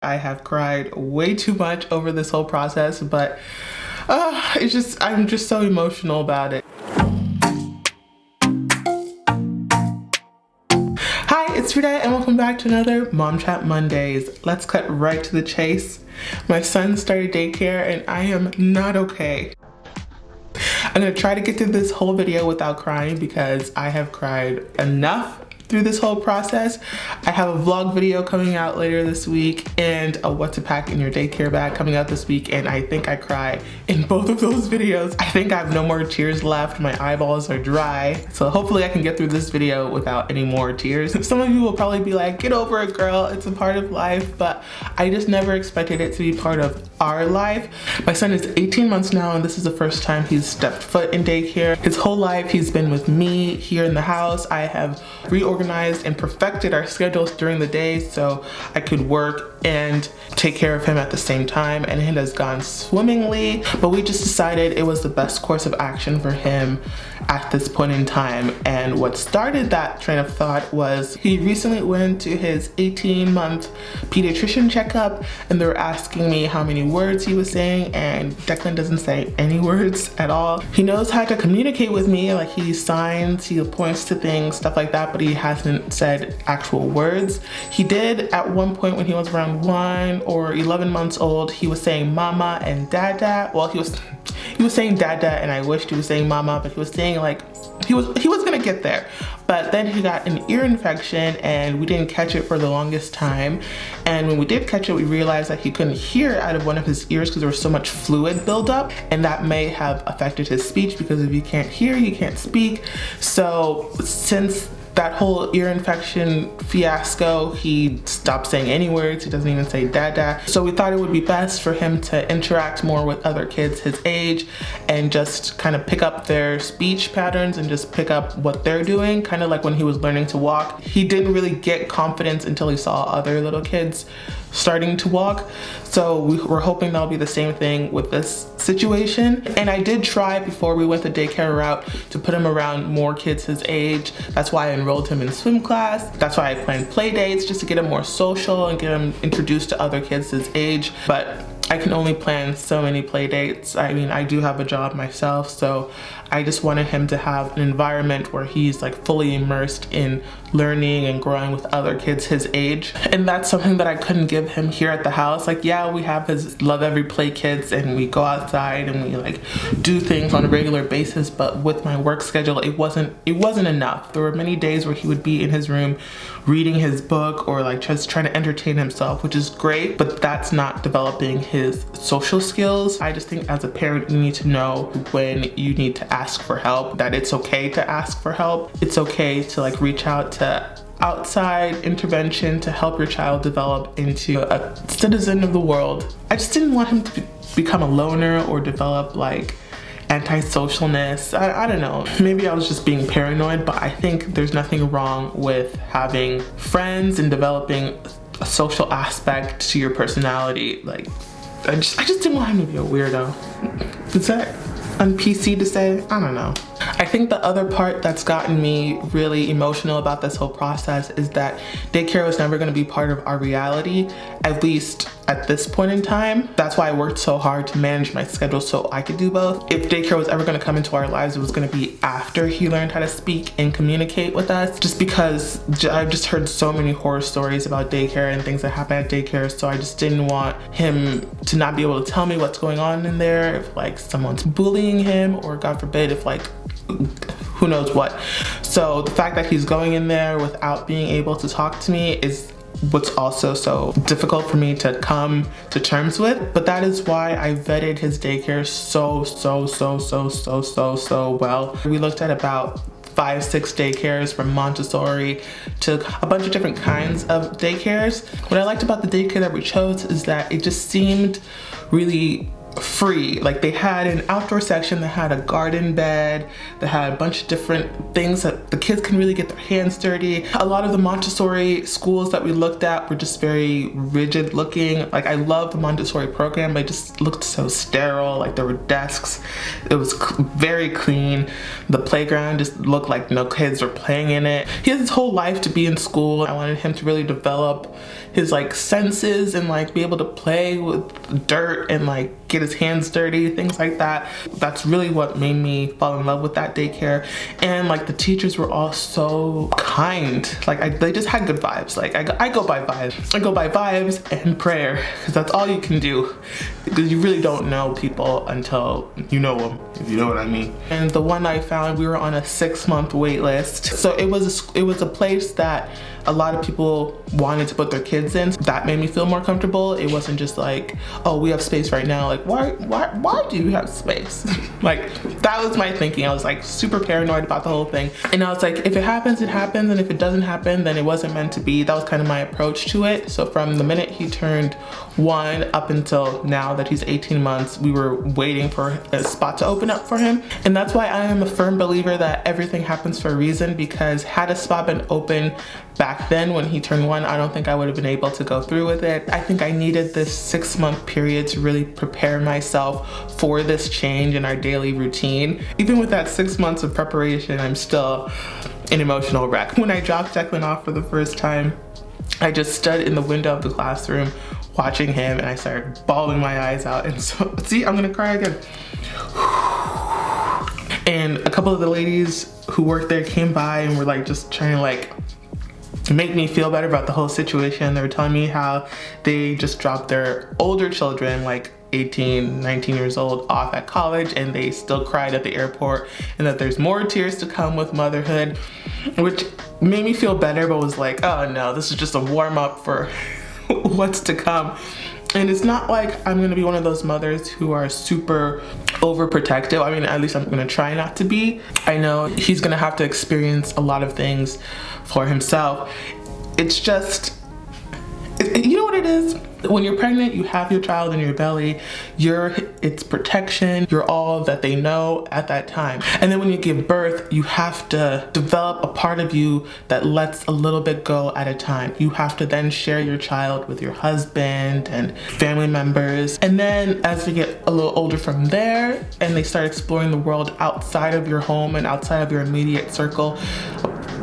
I have cried way too much over this whole process, but I'm just so emotional about it. Hi, it's Rita and welcome back to another Mom Chat Mondays. Let's cut right to the chase. My son started daycare and I am not okay. I'm gonna try to get through this whole video without crying because I have cried enough through this whole process. I have a vlog video coming out later this week and a what to pack in your daycare bag coming out this week, and I think I cry in both of those videos. I think I have no more tears left. My eyeballs are dry. So hopefully I can get through this video without any more tears. Some of you will probably be like, get over it, girl. It's a part of life, but I just never expected it to be part of our life. My son is 18 months now and this is the first time he's stepped foot in daycare. His whole life he's been with me here in the house. I have reorganized and perfected our schedules during the day so I could work and take care of him at the same time, and it has gone swimmingly, but we just decided it was the best course of action for him at this point in time. And what started that train of thought was he recently went to his 18-month pediatrician checkup and they were asking me how many words he was saying, and Declan doesn't say any words at all. He knows how to communicate with me, like he signs, he points to things, stuff like that, but he hasn't said actual words. He did at one point when he was around 1 or 11 months old. He was saying mama and dada. Well, he was saying dada and I wished he was saying mama, but he was saying like he was gonna get there. But then he got an ear infection and we didn't catch it for the longest time, and when we did catch it we realized that he couldn't hear out of one of his ears because there was so much fluid buildup, and that may have affected his speech because if you can't hear you can't speak. So since that whole ear infection fiasco, he stopped saying any words. He doesn't even say dada. So we thought it would be best for him to interact more with other kids his age and just kind of pick up their speech patterns and just pick up what they're doing. Kind of like when he was learning to walk. He didn't really get confidence until he saw other little kids starting to walk. So we're hoping that'll be the same thing with this situation. And I did try before we went the daycare route to put him around more kids his age. That's why I enrolled him in swim class. That's why I planned play dates, just to get him more social and get him introduced to other kids his age. But I can only plan so many play dates. I mean, I do have a job myself, so I just wanted him to have an environment where he's like fully immersed in learning and growing with other kids his age. And that's something that I couldn't give him here at the house. Like, yeah, we have his Love Every Play kids and we go outside and we like do things on a regular basis, but with my work schedule, it wasn't enough. There were many days where he would be in his room reading his book or like just trying to entertain himself, which is great, but that's not developing his social skills. I just think as a parent, you need to know when you need to ask for help, that it's okay to ask for help. It's okay to like reach out to outside intervention to help your child develop into a citizen of the world. I just didn't want him to become a loner or develop like antisocialness. I don't know, maybe I was just being paranoid, but I think there's nothing wrong with having friends and developing a social aspect to your personality. Like, I just didn't want him to be a weirdo. Is that un-PC to say? I don't know. I think the other part that's gotten me really emotional about this whole process is that daycare was never going to be part of our reality, at least at this point in time. That's why I worked so hard to manage my schedule so I could do both. If daycare was ever going to come into our lives, it was going to be after he learned how to speak and communicate with us, just because I've just heard so many horror stories about daycare and things that happen at daycare, so I just didn't want him to not be able to tell me what's going on in there, if like someone's bullying him, or God forbid if like who knows what. So the fact that he's going in there without being able to talk to me is what's also so difficult for me to come to terms with. But that is why I vetted his daycare so well. We looked at about 5-6 daycares, from Montessori to a bunch of different kinds of daycares. What I liked about the daycare that we chose is that it just seemed really free. Like they had an outdoor section that had a garden bed, that had a bunch of different things that the kids can really get their hands dirty. A lot of the Montessori schools that we looked at were just very rigid looking. Like I love the Montessori program, but it just looked so sterile. Like there were desks, it was very clean. The playground just looked like no kids were playing in it. He has his whole life to be in school. I wanted him to really develop his like senses and like be able to play with dirt and like get his hands dirty, things like that. That's really what made me fall in love with that daycare. And like the teachers were all so kind. Like they just had good vibes. Like I go by vibes. I go by vibes and prayer, because that's all you can do, because you really don't know people until you know them, if you know what I mean. And the one I found, we were on a 6-month wait list. So it was a place that a lot of people wanted to put their kids in. That made me feel more comfortable. It wasn't just like, oh, we have space right now. Like, why do you have space? Like, that was my thinking. I was like super paranoid about the whole thing. And I was like, if it happens, it happens. And if it doesn't happen, then it wasn't meant to be. That was kind of my approach to it. So from the minute he turned 1 up until now that he's 18 months, we were waiting for a spot to open up for him. And that's why I am a firm believer that everything happens for a reason, because had a spot been open back then when he turned 1, I don't think I would have been able to go through with it. I think I needed this 6-month period to really prepare myself for this change in our daily routine. Even with that 6 months of preparation, I'm still an emotional wreck. When I dropped Declan off for the first time, I just stood in the window of the classroom watching him, and I started bawling my eyes out. And so, see, I'm gonna cry again. And a couple of the ladies who worked there came by and were like just trying to like make me feel better about the whole situation. They were telling me how they just dropped their older children, like 18, 19 years old, off at college, and they still cried at the airport, and that there's more tears to come with motherhood, which made me feel better, but was like, oh no, this is just a warm up for what's to come. And it's not like I'm gonna be one of those mothers who are super overprotective. I mean, at least I'm gonna try not to be. I know he's gonna have to experience a lot of things for himself. It's just, you know what it is? When you're pregnant, you have your child in your belly, it's protection, you're all that they know at that time. And then when you give birth, you have to develop a part of you that lets a little bit go at a time. You have to then share your child with your husband and family members. And then as they get a little older from there, and they start exploring the world outside of your home and outside of your immediate circle,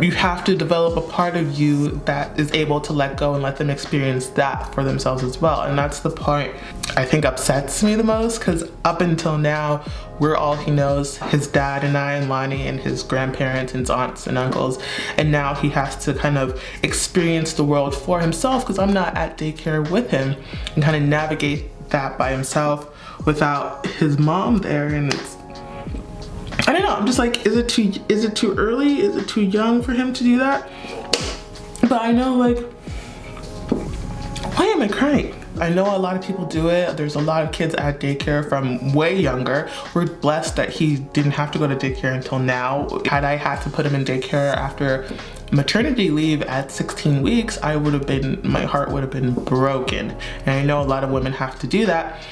you have to develop a part of you that is able to let go and let them experience that for themselves as well. And that's the part I think upsets me the most, because up until now, we're all he knows, his dad and I and Lonnie and his grandparents and his aunts and uncles. And now he has to kind of experience the world for himself, because I'm not at daycare with him, and kind of navigate that by himself without his mom there. And it's, I don't know, I'm just like, is it too early? Is it too young for him to do that? But I know, like, why am I crying? I know a lot of people do it. There's a lot of kids at daycare from way younger. We're blessed that he didn't have to go to daycare until now. Had I had to put him in daycare after maternity leave at 16 weeks, my heart would have been broken. And I know a lot of women have to do that.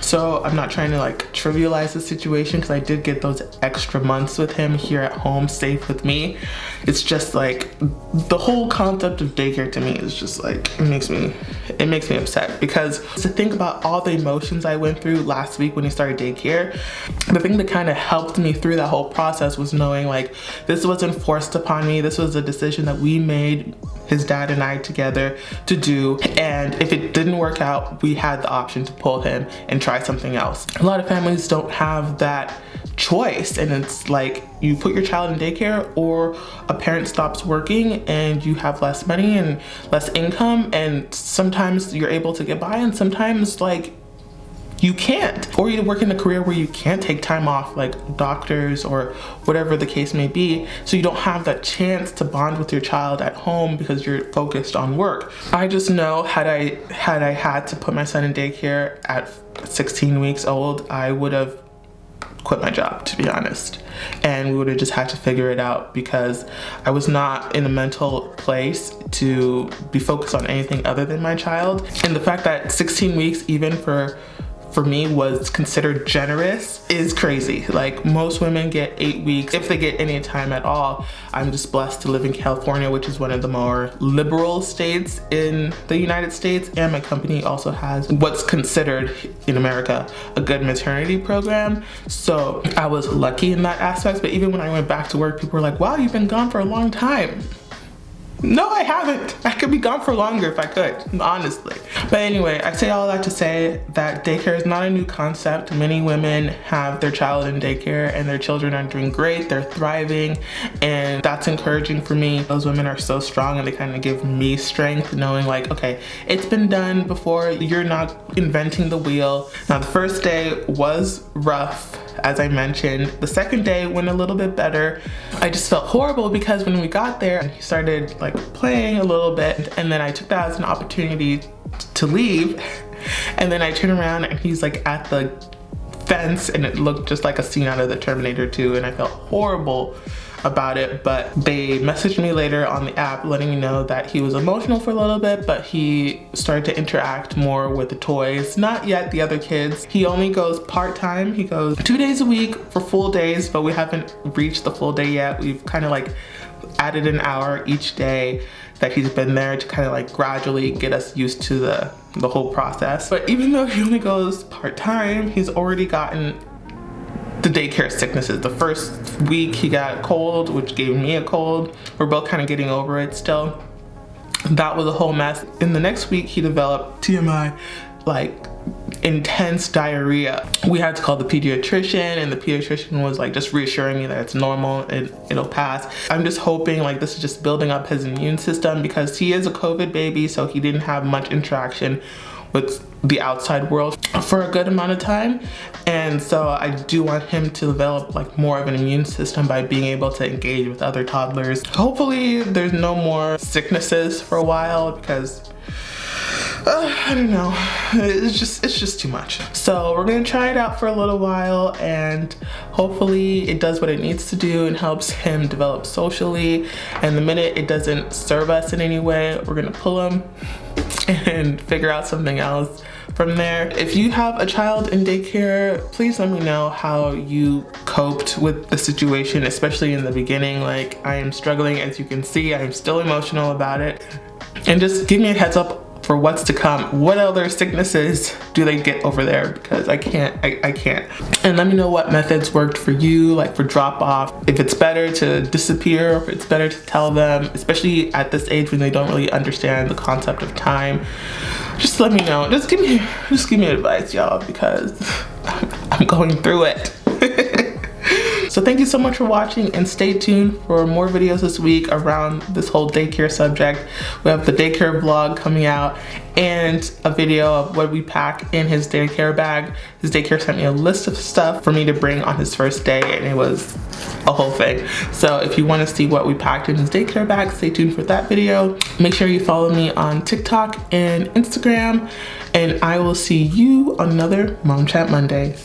So I'm not trying to like trivialize the situation, because I did get those extra months with him here at home, safe with me. It's just like the whole concept of daycare to me is just like, it makes me upset, because to think about all the emotions I went through last week when he started daycare, the thing that kind of helped me through that whole process was knowing like this wasn't forced upon me. This was a decision that we made, his dad and I together, to do. And if it didn't work out, we had the option to pull him and try something else. A lot of families don't have that choice, and it's like you put your child in daycare, or a parent stops working and you have less money and less income, and sometimes you're able to get by and sometimes like you can't, or you work in a career where you can't take time off, like doctors or whatever the case may be, so you don't have that chance to bond with your child at home because you're focused on work. I just know had I had to put my son in daycare at 16 weeks old, I would have quit my job, to be honest, and we would have just had to figure it out, because I was not in a mental place to be focused on anything other than my child. And the fact that 16 weeks, even for for me was considered generous is crazy. Like, most women get 8 weeks, if they get any time at all. I'm just blessed to live in California, which is one of the more liberal states in the United States, and my company also has what's considered in America a good maternity program. So I was lucky in that aspect. But even when I went back to work, people were like, wow, you've been gone for a long time. No, I haven't. I could be gone for longer if I could, honestly. But anyway, I say all that to say that daycare is not a new concept. Many women have their child in daycare and their children are doing great, they're thriving, and that's encouraging for me. Those women are so strong and they kind of give me strength, knowing like, okay, it's been done before, you're not inventing the wheel. Now, the first day was rough, as I mentioned. The second day went a little bit better. I just felt horrible because when we got there and he started like playing a little bit, and then I took that as an opportunity to leave, and then I turn around and he's like at the fence, and it looked just like a scene out of the Terminator 2, and I felt horrible about it. But they messaged me later on the app letting me know that he was emotional for a little bit, but he started to interact more with the toys. Not yet the other kids. He only goes part-time. He goes 2 days a week for full days, but we haven't reached the full day yet. We've kind of like added an hour each day that he's been there to kind of like gradually get us used to the whole process. But even though he only goes part-time, he's already gotten the daycare sicknesses. The first week he got a cold, which gave me a cold. We're both kind of getting over it still. That was a whole mess. In the next week he developed TMI, like intense diarrhea. We had to call the pediatrician, and the pediatrician was like just reassuring me that it's normal and it'll pass. I'm just hoping like this is just building up his immune system, because he is a COVID baby, so he didn't have much interaction with the outside world for a good amount of time. And so I do want him to develop like more of an immune system by being able to engage with other toddlers. Hopefully there's no more sicknesses for a while, because I don't know, it's just too much. So we're gonna try it out for a little while, and hopefully it does what it needs to do and helps him develop socially. And the minute it doesn't serve us in any way, we're gonna pull him and figure out something else from there. If you have a child in daycare, please let me know how you coped with the situation, especially in the beginning. Like, I am struggling, as you can see. I'm still emotional about it. And just give me a heads up for what's to come. What other sicknesses do they get over there? Because I can't. And let me know what methods worked for you, like for drop off. If it's better to disappear, or if it's better to tell them, especially at this age when they don't really understand the concept of time. Just let me know. Just give me advice, y'all, because I'm going through it. So thank you so much for watching, and stay tuned for more videos this week around this whole daycare subject. We have the daycare vlog coming out and a video of what we pack in his daycare bag. His daycare sent me a list of stuff for me to bring on his first day, and it was a whole thing. So if you want to see what we packed in his daycare bag, stay tuned for that video. Make sure you follow me on TikTok and Instagram, and I will see you on another Mom Chat Monday.